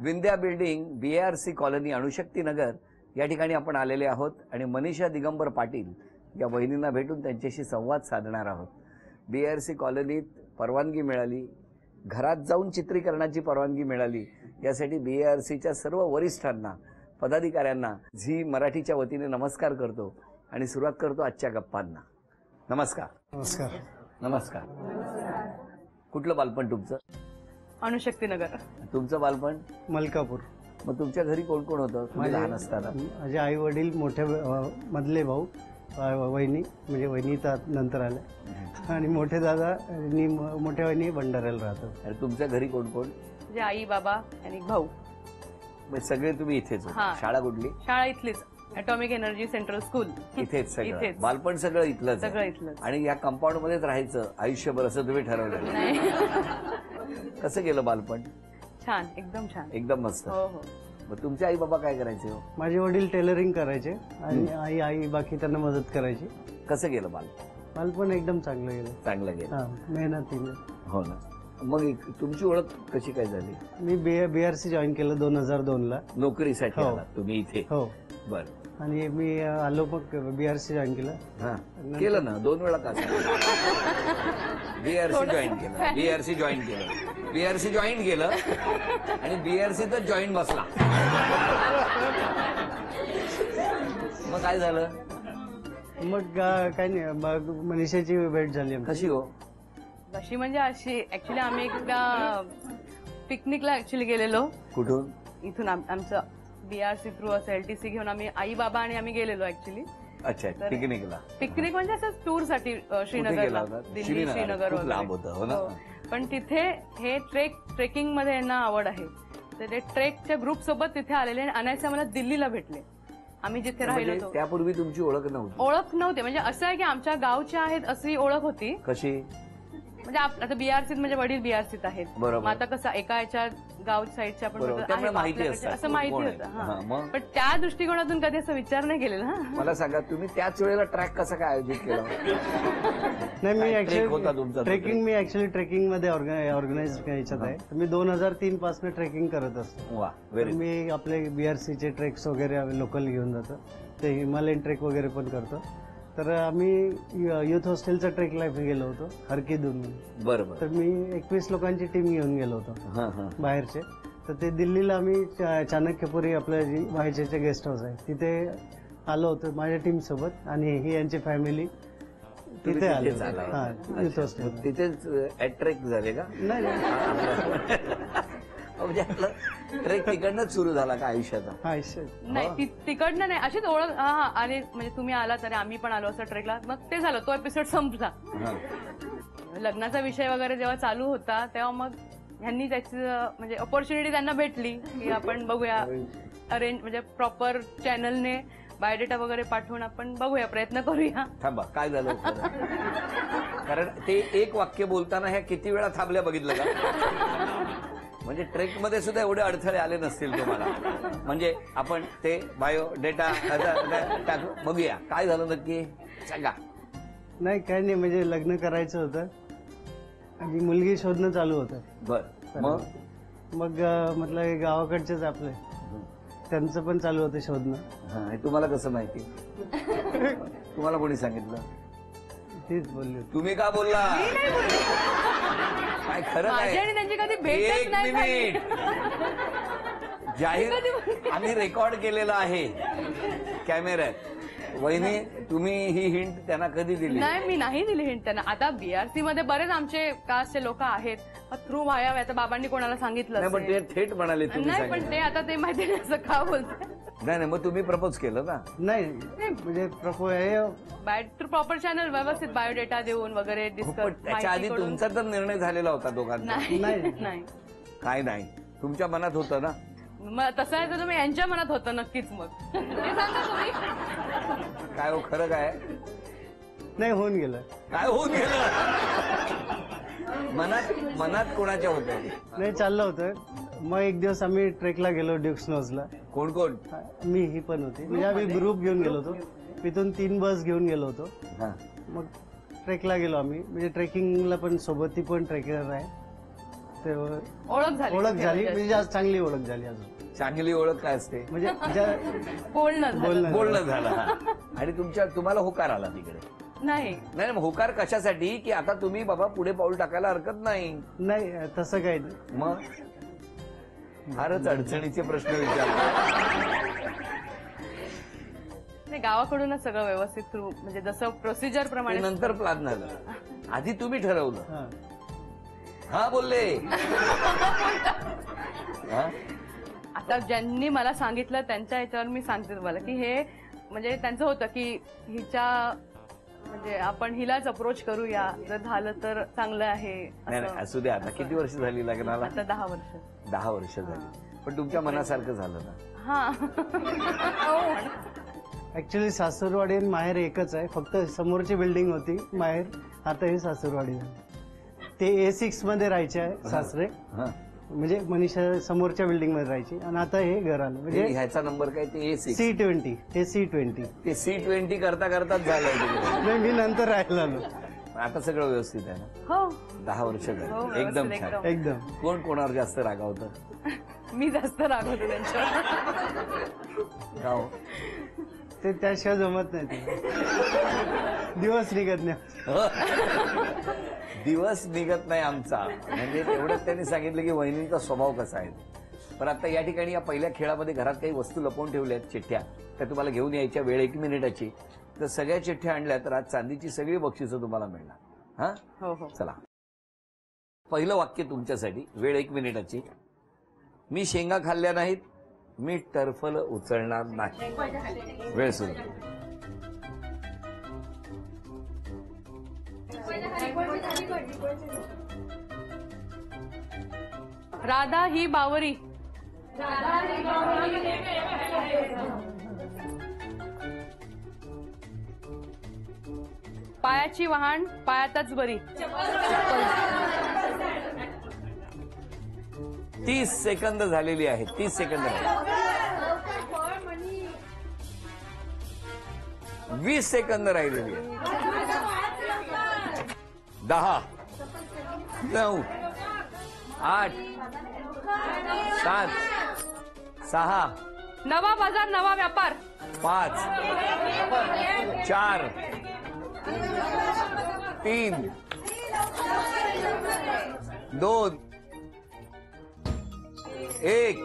Vindhya building, BARC colony, अणुशक्ती नगर या ठिकाणी आपण आलेले आहोत आणि मनीषा दिगंबर पाटील या वहिनींना भेटून त्यांच्याशी संवाद साधणार आहोत. BARC कॉलनीत परवानगी मिळाली, घरात जाऊन चित्रीकरणाची परवानगी मिळाली, यासाठी BARCच्या सर्व वरिष्ठांना, पदाधिकाऱ्यांना झी मराठीच्या वतीने नमस्कार करतो आणि सुरुवात करतो आजच्या गप्पांना. नमस्कार. नमस्कार. नमस्कार. कुठलं बालपण तुमचं? अणुशक्ती नगर. तुमचं बालपण? मलकापूर. मग तुमच्या घरी कोण कोण होतं तुम्ही लहान असताना? माझे आई वडील, मोठे मधले भाऊ, वहिनी, म्हणजे वहिनी नंतर आल्या, आणि मोठे दादा आणि मोठ्या वहिनी भंडाऱ्याला राहतात. आणि तुमच्या घरी कोण कोण? म्हणजे आई, बाबा आणि भाऊ. सगळे तुम्ही इथेच? शाळा कुठली? शाळा इथलीच, ॲटॉमिक एनर्जी सेंट्रल स्कूल. इथेच सगळं बालपण सगळं इथलंच? सगळं इथलंच. आणि या कंपाऊंड मध्येच राहायचं आयुष्यभर असं तुम्ही ठरवलं? नाही. कसं गेलं बालपण? छान, एकदम छान, एकदम मस्त. हो हो. मग तुमचे आई बाबा काय करायचे हो? माझे वडील टेलरिंग करायचे आणि आई बाकी त्यांना मदत करायची. कसं गेलं बालपण एकदम चांगलं गेलं. चांगलं गेलं. मेहनतीने. हो ना. मग तुमची ओळख कशी काय झाली? मी BARC जॉईन केलं 2002ला. नोकरीसाठी आलात तुम्ही इथे? हो. बरं. आणि मी आलो, मग BARC जॉईन केलं. केलं ना 2 वेळा का? BARC जॉईन केलं, BARC जॉईन केलं, BARC जॉईन केलं आणि BARC तर जॉईन बसला. मग काय झालं? मग काय नाही, मग मनीषाची भेट झाली. कशी हो? कशी म्हणजे अशी, ऍक्च्युली आम्ही एकदा पिकनिकला ऍक्च्युली गेलेलो. कुठून? इथून आमचं BARC थ्रू असं LTC घेऊन आम्ही, आई बाबा आणि आम्ही गेलेलो ऍक्च्युली. अच्छा, पिकनिकला? पिकनिक म्हणजे असं टूर साठी श्रीनगरला, दिल्ली श्रीनगर वगैरे. पण तिथे हे ट्रेकिंग मध्ये यांना आवड आहे, तर ते ट्रेकच्या ग्रुप सोबत तिथे आलेले आणि अनायसे मला दिल्लीला भेटले. आम्ही जिथे राहिलो होतो. त्यापूर्वी तुमची ओळख नव्हती? ओळख नव्हती, म्हणजे असं आहे की आमच्या गावच्या आहेत अशी ओळख होती. कशी? म्हणजे आता BARC म्हणजे वडील BARC आहेत. बरोबर. आता कसं एका याच्या गाव साईडच्या आपण असं माहिती होतं, पण त्या दृष्टिकोनातून कधी असं विचार नाही केलेला. मला सांगा, तुम्ही त्याच वेळेला ट्रॅक कसा काय आयोजित केला? नाही, मी ऍक्च्युली ट्रेकिंग मध्ये ऑर्गनाइज याच्यात आहे. मी 2003 पासून ट्रेकिंग करत असतो. वा. मी आपले BARCचे ट्रेक्स वगैरे लोकल घेऊन जातो, ते हिमालयन ट्रेक वगैरे पण करतो. तर आम्ही युथ हॉस्टेलचा ट्रेकला गेलो होतो, हरकीदून. बरोबर. तर मी 21 लोकांची टीम घेऊन गेलो होतो बाहेरचे. तर ते दिल्लीला आम्ही चाणक्यपुरी, आपल्या जी व्हायचे गेस्ट हाऊस आहे तिथे आलो होतो माझ्या टीम सोबत, आणि ही यांची फॅमिली तिथे आली. युथ हॉस्टेल तिथेच अट्रॅक्ट झाले का? नाही, म्हणजे ट्रेक तिकडनंच सुरू झाला का आयुष्याचा? नाही, तिकडनं नाही, अशीच ओळख. आणि म्हणजे तुम्ही आला तरी आम्ही पण आलो असं ट्रेकला, मग ते झालं, तो एपिसोड संपला. लग्नाचा विषय वगैरे जेव्हा चालू होता तेव्हा मग ह्यांनी त्याची म्हणजे ऑपॉर्च्युनिटी त्यांना भेटली की आपण बघूया, अरेंज म्हणजे प्रॉपर चॅनलने बायोडेटा वगैरे पाठवून आपण बघूया, प्रयत्न करूया. थांबा, काय झालं? कारण ते एक वाक्य बोलताना ह्या किती वेळा थांबल्या बघितलं का? म्हणजे ट्रेकमध्ये सुद्धा एवढे अडथळे आले नसतील तुम्हाला. म्हणजे आपण ते बायोडेटा टाकू, बघूया काय झालं नक्की, सांगा. नाही, काय नाही, म्हणजे लग्न करायचं होतं आणि मुलगी शोधणं चालू होतं. बर. मग म्हटलं गावाकडचेच आपले, त्यांचं पण चालू होतं शोधणं. तुम्हाला कसं माहिती? तुम्हाला कोणी सांगितलं? तेच बोलले. तुम्ही का बोलला? काय खरं आहे? त्यांची कधी भेटच नाही. एक मिनिट, जाहीर आम्ही रेकॉर्ड केलेला आहे कॅमेऱ्यात. वहिनी, तुम्ही ही हिंट त्यांना कधी दिली? नाही, मी नाही दिली हिंट त्यांना. आता BARC मध्ये बरेच आमचे कास्टचे लोक आहेत, थ्रू व्हाया, आता बाबांनी कोणाला सांगितलं पण ते थेट म्हणाले नाही, पण ते आता ते माहिती नाही असं का बोलते. नाही, मग तुम्ही प्रपोज केलं ना? नाही, म्हणजे प्रपोज प्रॉपर चॅनल व्यवस्थित बायोडेटा देऊन वगैरे डिस्कस. त्याच्या आधी तुमचा तर निर्णय झालेला होता दोघांचा? नाही. काय नाही, तुमच्या मनात होतं ना? मग तसं आहे तर तुम्ही यांच्या मनात होतं नक्कीच. मग काय हो, खरं काय? नाही, होऊन गेलं. काय होऊन गेलं? मनात कोणाच्या होतं? नाही, चाललं होतं. मग एक दिवस आम्ही ट्रेकला गेलो ड्यूक्स नोजला. कोण कोण? मी, ही पण होती. म्हणजे आम्ही ग्रुप घेऊन गेलो होतो, तिथून 3 बस घेऊन गेलो होतो. मग ट्रेकला गेलो आम्ही, म्हणजे ट्रेकिंगला पण सोबत, ती पण ट्रेकर आहे. ते ओळख झाली ओळख झाली, म्हणजे जास्त चांगली ओळख झाली अजून. चांगली ओळख काय असते? म्हणजे बोलणं झालं. बोलणं बोलणं झालं. हा. आणि तुम्हाला होकार आला तिकडे? नाही नाही, मग होकार कशासाठी? की आता तुम्ही बाबा पुढे पाऊल टाकायला हरकत नाही. नाही, तसं काही नाही. मग फारच अडचणीचे प्रश्न विचारतात. नाही, गावाकडूनच सगळं व्यवस्थित थ्रू, म्हणजे जसं प्रोसिजर ते प्रमाणे. नंतर प्लॅन झालं, आधी तुम्ही ठरवलं. हा. हा बोलले. हा? आता ज्यांनी मला सांगितलं त्यांच्या ह्याच्यावर मी सांगते तुम्हाला की हे म्हणजे त्यांचं होतं की हिच्या म्हणजे आपण हिलाच अप्रोच करूया, जर झालं तर चांगलं आहे नाही नाही, असं. असू द्या. आता किती वर्ष झाली लग्नाला? आता 10 वर्ष. 10 वर्ष झाली. पण तुमच्या मनासारखं झालं ना? हा. ऍक्च्युली सासूरवाडी आणि माहेर एकच आहे, फक्त समोरची बिल्डिंग होती माहेर, आता हे सासूरवाडी झाली. ते A6 मध्ये राहायचे आहे सासरे, हा. म्हणजे मनीषा समोरच्या बिल्डिंग मध्ये राहायची, आणि आता हे घर आलं. म्हणजे ह्याचा नंबर काय? ते A6. C20, हे C20. ते C20 करता करताच झालंय तिकडे. नाही, मी नंतर राहायला आलो. आता सगळं व्यवस्थित आहे ना? हो 10 वर्ष हो, झाली. व्यवस्थित, एकदम छान. एकदम. एकदम. कोण कोणावर जास्त रागावतं? मी जास्त रागवते त्यांच्यावर. का हो? ते त्याशिवाय जमत नाही ते. दिवस निघत नाही. दिवस निघत नाही आमचा. म्हणजे तेवढंच त्यांनी सांगितलं की वहिनींचा स्वभाव कसा आहे. पण आता या ठिकाणी या पहिल्या खेळामध्ये घरात काही वस्तू लपवून ठेवल्या आहेत, चिठ्ठ्या, त्या तुम्हाला घेऊन यायच्या. वेळ 1 मिनिटाची. तर सगळ्या चिठ्ठ्या आणल्या तर आज चांदीची सगळी बक्षिसं तुम्हाला मिळणार. हा, हो हो. चला. पहिलं वाक्य तुमच्यासाठी. वेळ 1 मिनिटाची. मी शेंगा खाल्ल्या नाहीत, मी टरफल उचलणार नाही. वेळ सुरू. राधा ही बावरी. पायाची वहाण पायातच बरी. 30 सेकंद झालेली आहेत. 30 सेकंद. 20 सेकंद राहिलेली आहे. 10, 9, 8, 7, 6, नवा बाजार नवा व्यापार. 5, 4, 3, 2, 1.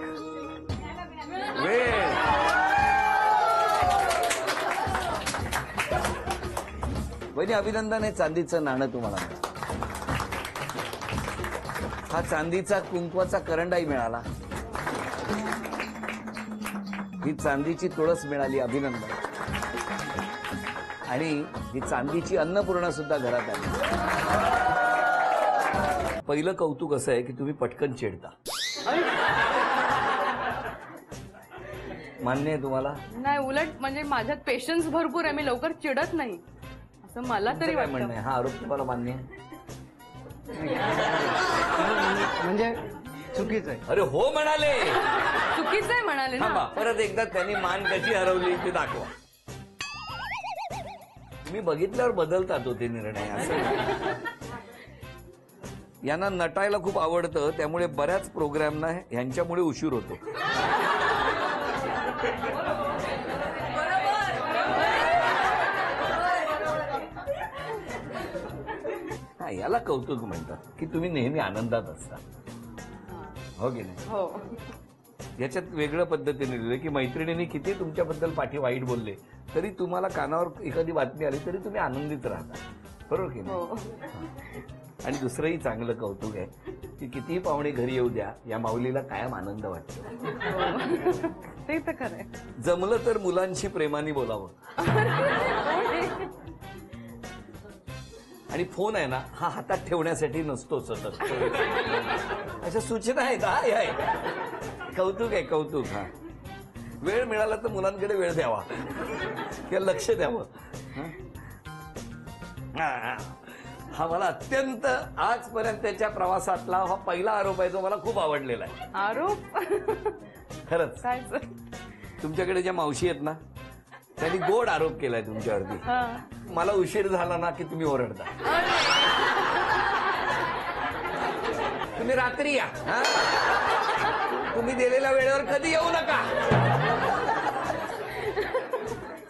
वेळ. वहिनी अभिनंदन. आहे चांदीचं नाणं तुम्हाला. हा चांदीचा कुंकवाचा करंडाही मिळाला. ही चांदीची तुळस मिळाली. अभिनंदन. आणि ही चांदीची अन्नपूर्णा सुद्धा घरात आली. पहिलं कौतुक असं आहे की तुम्ही पटकन चिडता. मान्य आहे तुम्हाला? नाही, उलट म्हणजे माझ्यात पेशन्स भरपूर आहे, मी लवकर चिडत नाही असं मला तरी काय म्हणणं वाटतं. आहे? हा आरोप तुम्हाला मान्य आहे? म्हणजे चुकीचं आहे. अरे हो म्हणाले. चुकीचं आहे म्हणाले थांबा, ना. परत एकदा त्यांनी मान कशी हरवली ते दाखवा. तुम्ही बघितल्यावर बदलतात होते निर्णय. असं यांना नटायला खूप आवडतं, त्यामुळे बऱ्याच प्रोग्रामना ह्यांच्यामुळे उशीर होतो. हा, याला कौतुक म्हणतात की तुम्ही नेहमी आनंदात असता. हो की नाही? हो. याच्यात वेगळ्या पद्धतीने लिहिलं की मैत्रिणींनी किती तुमच्याबद्दल पाठी वाईट बोलले तरी तुम्हाला कानावर एखादी बातमी आली तरी तुम्ही आनंदित राहता. बरोबर की नाही? हो. आणि दुसरंही चांगलं कौतुक आहे की कितीही पाहुणे घरी येऊ द्या, या माऊलीला कायम आनंद वाटतो. ते तर खरंय. जमलं तर मुलांशी प्रेमाने बोलावं. आणि फोन आहे ना, हा हातात ठेवण्यासाठी नसतो सतत. अशा सूचना आहेत. हा आहे. कौतुक आहे, कौतुक. हा, वेळ मिळाला तर मुलांकडे वेळ द्यावा किंवा लक्ष द्यावं. हा मला अत्यंत आजपर्यंतच्या प्रवासातला हा पहिला आरोप आहे जो मला खूप आवडलेला आहे. आरोप खरंच. काय तुमच्याकडे ज्या मावशी आहेत ना, त्यांनी गोड आरोप केलाय तुमच्यावरती. मला उशीर झाला ना की तुम्ही ओरडता. तुम्ही रात्री या. हा? तुम्ही दिलेल्या वेळेवर कधी येऊ नका.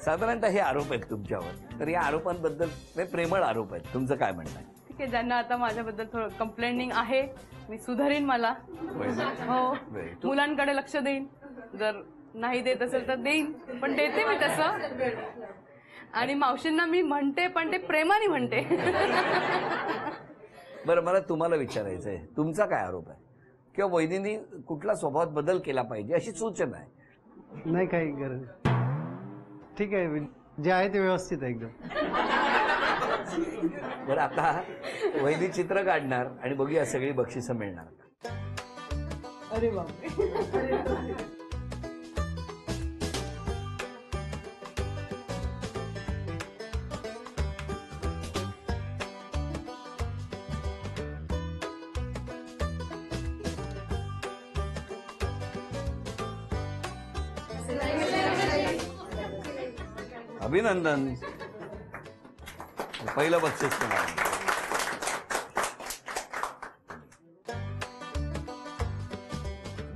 साधारणतः हे आरोप आहेत तुमच्यावर. तर या आरोपांबद्दल हे प्रेमळ आरोप आहेत. तुमचं काय म्हणणं आहे? ठीक आहे, ज्यांना आता माझ्याबद्दल थोडं कंप्लेंटिंग आहे, मी सुधारीन मला. हो, मुलांकडे लक्ष देईन. जर नाही देत असेल तर देईन, पण देते मी तसं. आणि मावशींना मी म्हणते, पण ते प्रेमाने म्हणते. बरं, मला तुम्हाला विचारायचं आहे, तुमचा काय आरोप आहे किंवा वहिनींनी कुठला स्वभावात बदल केला पाहिजे अशी सूचना आहे? नाही, काही गरज नाही. ठीक आहे, जे आहे ते व्यवस्थित आहे एकदम. बरं, आता वहिनी चित्र काढणार आणि बघूया सगळी बक्षिसं मिळणार. अरे बापरे. अभिनंदन. पहिलं बक्षीस तुम्हाला.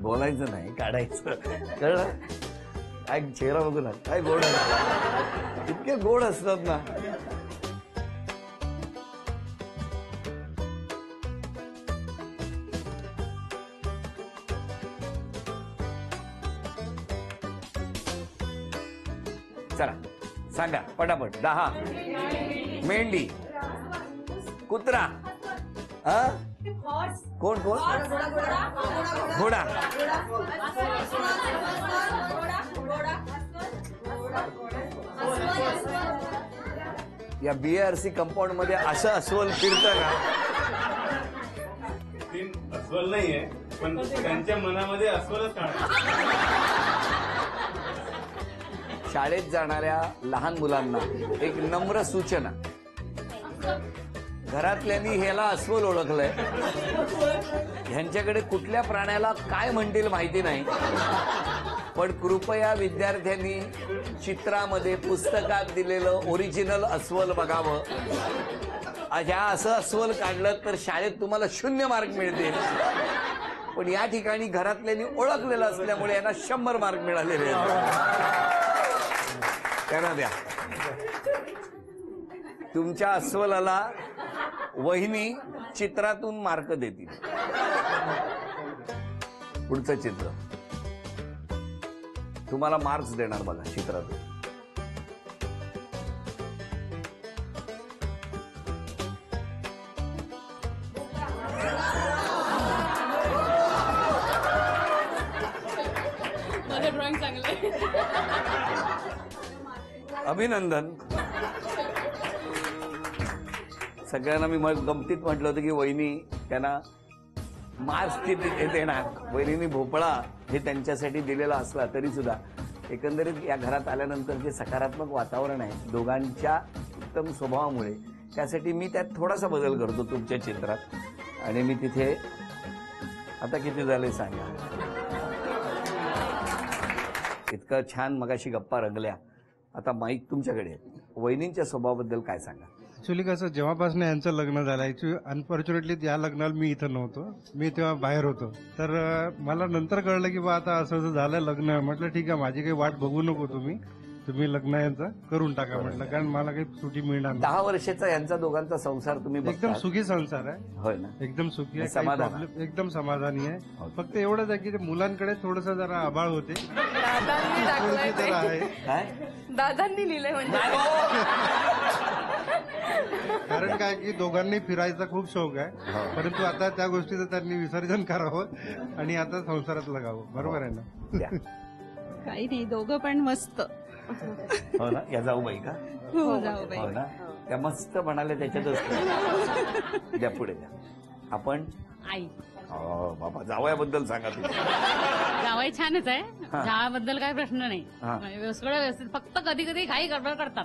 बोलायचं नाही, काढायचं. कळलं? काय चेहरा बघू ना, काय गोड असतात, इतके गोड असतात ना. चला सांगा पटापट. 10. मेंढी, कुत्रा, कोण कोण, घोडा, या BRC कंपाऊंड मध्ये असं अस्वल फिरतं का? अस्वल नाहीये, पण त्यांच्या मनामध्ये अस्वलच काढ. शाळेत जाणाऱ्या लहान मुलांना एक नम्र सूचना. घरातल्यांनी ह्याला अस्वल ओळखलंय. ह्यांच्याकडे कुठल्या प्राण्याला काय म्हणतील माहिती नाही, पण कृपया विद्यार्थ्यांनी चित्रामध्ये पुस्तकात दिलेलं ओरिजिनल अस्वल बघावं. ह्या असं अस्वल काढलं तर शाळेत तुम्हाला 0 मार्क मिळतील, पण या ठिकाणी घरातल्यांनी ओळखलेलं असल्यामुळे यांना 100 मार्क मिळालेले आहेत. त्यांना द्या. तुमच्या अस्वलाला वहिनी चित्रातून मार्क देतील. पुढचं चित्र तुम्हाला मार्क्स देणार बघा चित्रातून. माझं ड्रॉइंग चांगलं आहे. अभिनंदन. सगळ्यांना मी गमतीत म्हटलं होतं की वहिनी त्यांना मार्क्स देणार. वहिनींनी भोपळा हे त्यांच्यासाठी दिलेला असला तरी सुद्धा एकंदरीत या घरात आल्यानंतर जे सकारात्मक वातावरण आहे दोघांच्या उत्तम स्वभावामुळे, त्यासाठी मी त्यात थोडासा बदल करतो तुमच्या चित्रात. आणि मी तिथे आता किती झाले सांगा. इतकं छान मगाशी गप्पा रंगल्या. आता माईक तुमच्याकडे आहे. वहिनींच्या स्वभावाबद्दल काय सांगा? ऍक्च्युली कसं, जेव्हापासून यांचं लग्न झालं, ऍक्च्युली अनफॉर्च्युनेटली या लग्नाला मी इथं नव्हतो, मी तेव्हा बाहेर होतो. तर मला नंतर कळलं की बा आता असं असं झालं लग्न. म्हटलं ठीक आहे, माझी काही वाट बघू नको तुम्ही लग्न यांचं करून टाका म्हटलं, कारण मला काही सुटी मिळणार नाही. 10 वर्षाचा यांचा दोघांचा संसार तुम्ही एकदम बघता. सुखी संसार आहे. होय ना? एकदम सुखी आहे, काही समाधान प्रॉब्लेम, एकदम समाधानी आहे. फक्त एवढंच आहे की ते मुलांकडे थोडस जरा आभाळ होते. दादांनी टाकलंय थोडीशी जरा आहे. काय? दादांनी लिहिलंय म्हणजे. कारण काय की दोघांनी फिरायचा खूप शौक आहे, परंतु आता त्या गोष्टीचं त्यांनी विसर्जन करावं आणि आता संसारात लागावं. बरोबर आहे ना? द्या. काही नाही, दोघं पण मस्त. हो ना? या जाऊबाई का? हो, जाऊबाई. हो ना? त्या मस्त म्हणाल्या त्याच्यातच. द्या पुढे द्या. आपण आई बाबा जावयाबद्दल सांगा तुम्ही. जावाई छानच आहे, हा. जावाबद्दल काही प्रश्न नाही. हा. सगळं व्यवस्थित, फक्त कधी कधी काही गडबड करतात.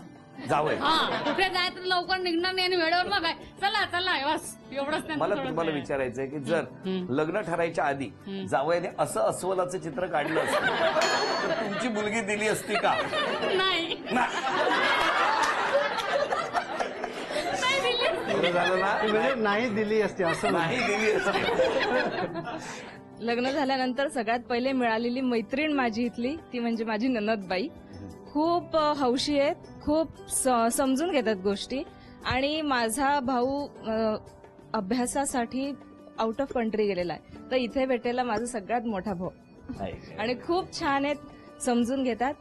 जावय. हा, कुठे जायचं लवकर निघणार नाही आणि वेळेवर मग काय चला चला बस एवढंच त्यांचं मला थोडं तुम्हाला आहे. विचारायचंय की जर लग्न ठरायच्या आधी जावयाने असं अस्वलाचं चित्र काढलं असतं तर तुमची मुलगी दिली असती का? नाही ना. नाही दिली. बरं झालं ना म्हणजे नाही दिली असते असं नाही दिली असती. लग्न झाल्यानंतर सगळ्यात पहिले मिळालेली मैत्रीण माझी इथली ती म्हणजे माझी ननदबाई. खूप हौशी आहेत, खूप समजून घेतात गोष्टी. आणि माझा भाऊ अभ्यासासाठी आउट ऑफ कंट्री गेलेला आहे, तर इथे भेटायला माझा सगळ्यात मोठा भाऊ. आणि खूप छान आहेत, समजून घेतात.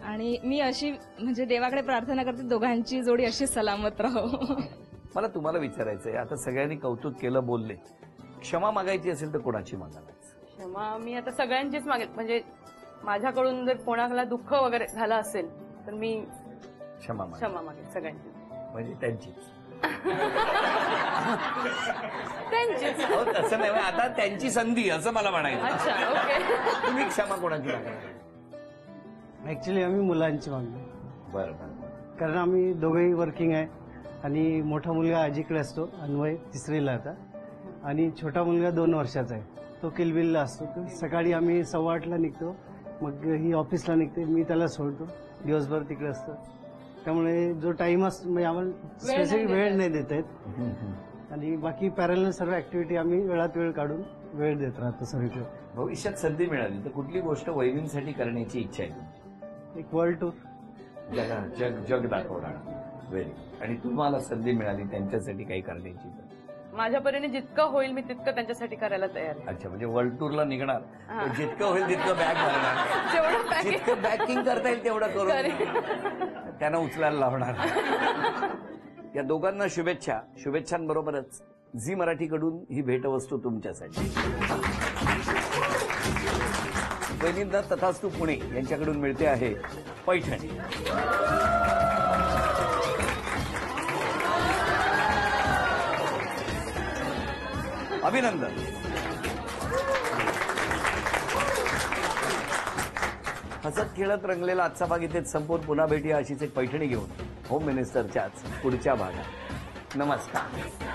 आणि मी अशी म्हणजे देवाकडे प्रार्थना करते दोघांची जोडी अशी सलामत राहो. मला तुम्हाला विचारायचंय, आता सगळ्यांनी कौतुक केलं, बोलले, क्षमा मागायची असेल तर कोणाची मागायची? क्षमा मी आता सगळ्यांचीच मागेल. म्हणजे माझ्याकडून जर कोणाला दुःख वगैरे झालं असेल तर मी क्षमा मागेल सगळ्यांची. म्हणजे त्यांचीच. त्यांचीच. हो तसं नाही, आता त्यांची संधी असं मला म्हणायचं. अच्छा, ओके. तुम्ही क्षमा कोणाची मागणार? ऍक्च्युली आम्ही मुलांची मागतो. बरं. कारण आम्ही दोघेही वर्किंग आहे. आणि मोठा मुलगा आजीकडे असतो, अन्वय 3रीला आता. आणि छोटा मुलगा 2 वर्षाचा आहे, तो किलबिलला असतो. तर सकाळी आम्ही 8:15ला निघतो, मग ही ऑफिसला निघते, मी त्याला सोडतो, दिवसभर तिकडे असतो. त्यामुळे जो टाइम असतो म्हणजे आम्हाला स्पेसिफिक वेळ नाही देता येत. आणि बाकी पॅरलल सर्व ऍक्टिव्हिटी आम्ही वेळात वेळ काढून वेळ देत राहतो सगळीकडे. भविष्यात संधी मिळाली तर कुठली गोष्ट वहिनींसाठी करण्याची इच्छा आहे तुमची? एक वर्ल्ड टूर. जग दाखवणार. व्हेरी. आणि तुम्हाला संधी मिळाली त्यांच्यासाठी काही करण्याची तर? माझ्या परीने जितकं होईल मी तितकं त्यांच्यासाठी करायला तयार आहे. अच्छा, म्हणजे वर्ल्ड टूरला निघणार, जितकं होईल तितकं बॅग भरणार, जितकं बॅकिंग करता येईल तेवढं करून त्यांना उचलायला लावणार. या दोघांना शुभेच्छा. शुभेच्छांबरोबरच झी मराठीकडून ही भेटवस्तू तुमच्यासाठी. वहिनींना तथास्तु पुणे यांच्याकडून मिळते आहे पैठणी. अभिनंदन. हसत खेळत रंगलेला आजचा भाग इथेच संपवून पुन्हा भेटूया अशीच एक पैठणी घेऊन होम मिनिस्टरच्याच पुढच्या भागात. नमस्कार.